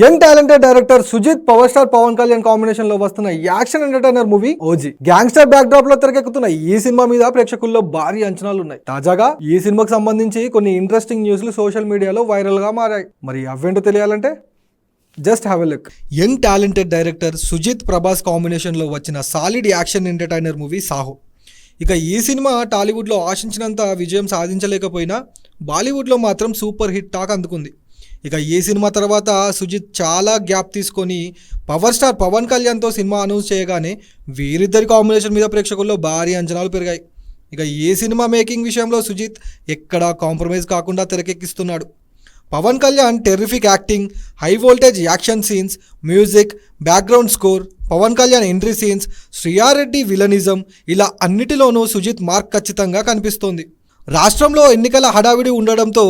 Young talented director Sujeeth power star Pawan Kalyan combination లో వస్తున్న action entertainer movie OG gangster backdrop లో తెరకెక్కుతున్న ఈ సినిమా మీద ప్రేక్షకుల్లో భారీ అంచనాలు ఉన్నాయి. తాజాగా ఈ సినిమాకు సంబంధించి కొన్ని ఇంట్రెస్టింగ్ న్యూస్లు సోషల్ మీడియాలో వైరల్ గా మారాయి. మరి అవేంటో తెలియాలంటే just have a look. Young talented director Sujeeth Prabhas combination లో వచ్చిన solid action entertainer movie Saaho. ఇక ఈ సినిమా టాలీవుడ్లో ఆశించినంత విజయం సాధించలేకపోయినా బాలీవుడ్లో మాత్రం సూపర్ హిట్ టాక్ అందుకుంది. ఇక ఈ సినిమా తర్వాత సుజిత్ చాలా గ్యాప్ తీసుకొని పవర్ స్టార్ పవన్ కళ్యాణ్తో సినిమా అనౌన్స్ చేయగానే వీరిద్దరి కాంబినేషన్ మీద ప్రేక్షకుల్లో భారీ అంచనాలు పెరిగాయి. ఇక ఈ సినిమా మేకింగ్ విషయంలో సుజిత్ ఎక్కడా కాంప్రమైజ్ కాకుండా తెరకెక్కిస్తున్నాడు. Pawan Kalyan terrific acting, high voltage action scenes, music, background score, Pawan Kalyan entry scenes, Shriya Reddy villainism, ఇలా అన్నిటిలోనూ సుజిత్ మార్క్ ఖచ్చితంగా కనిపిస్తోంది. రాష్ట్రంలో ఎన్నికల హడావిడి ఉండడంతో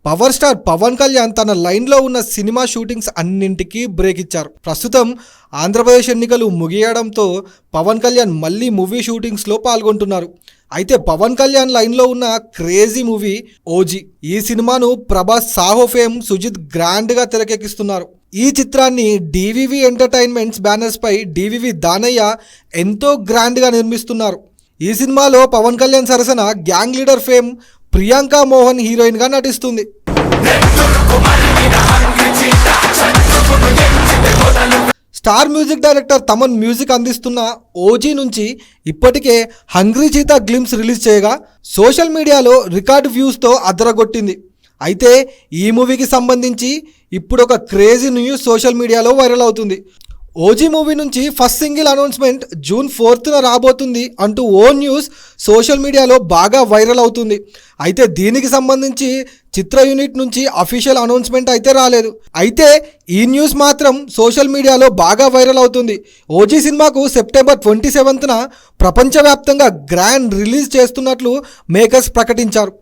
పవర్ స్టార్ పవన్ కళ్యాణ్ తన లైన్లో ఉన్న సినిమా షూటింగ్స్ అన్నింటికీ బ్రేక్ ఇచ్చారు. ప్రస్తుతం ఆంధ్రప్రదేశ్ ఎన్నికలు ముగియడంతో పవన్ కళ్యాణ్ మళ్ళీ మూవీ షూటింగ్స్లో పాల్గొంటున్నారు. అయితే పవన్ కళ్యాణ్ లైన్లో ఉన్న క్రేజీ మూవీ ఓజీ. ఈ సినిమాను ప్రభాస్ సాహో ఫేమ్ సుజిత్ గ్రాండ్గా తెరకెక్కిస్తున్నారు. ఈ చిత్రాన్ని డివివి ఎంటర్టైన్మెంట్స్ బ్యానర్స్పై డివివి దానయ్య ఎంతో గ్రాండ్గా నిర్మిస్తున్నారు. ఈ సినిమాలో పవన్ కళ్యాణ్ సరసన gang leader fame Priyanka Mohan హీరోయిన్గా నటిస్తుంది. Star music director Thaman music అందిస్తున్న ఓజీ నుంచి ఇప్పటికే హంగ్రీ చీతా గ్లిమ్స్ రిలీజ్ చేయగా సోషల్ మీడియాలో రికార్డ్ వ్యూస్తో అదరగొట్టింది. అయితే ఈ మూవీకి సంబంధించి ఇప్పుడు ఒక క్రేజీ న్యూస్ సోషల్ మీడియాలో వైరల్ అవుతుంది. ఓజీ మూవీ నుంచి ఫస్ట్ సింగిల్ అనౌన్స్మెంట్ జూన్ 4న రాబోతుంది అంటూ ఓ న్యూస్ సోషల్ మీడియాలో బాగా వైరల్ అవుతుంది. అయితే దీనికి సంబంధించి చిత్ర యూనిట్ నుంచి అఫీషియల్ అనౌన్స్మెంట్ అయితే రాలేదు. అయితే ఈ న్యూస్ మాత్రం సోషల్ మీడియాలో బాగా వైరల్ అవుతుంది. ఓజీ సినిమాకు సెప్టెంబర్ 27న ప్రపంచవ్యాప్తంగా గ్రాండ్ రిలీజ్ చేస్తున్నట్లు మేకర్స్ ప్రకటించారు.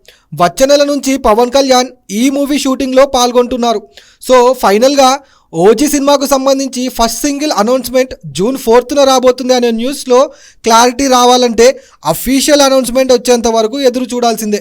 వచ్చే నెల నుంచి పవన్ కళ్యాణ్ ఈ మూవీ షూటింగ్లో పాల్గొంటున్నారు. సో ఫైనల్గా ఓజీ సినిమాకు సంబంధించి ఫస్ట్ సింగిల్ అనౌన్స్మెంట్ జూన్ 4న రాబోతుంది అనే న్యూస్లో క్లారిటీ రావాలంటే అఫీషియల్ అనౌన్స్మెంట్ వచ్చేంత వరకు ఎదురు చూడాల్సిందే.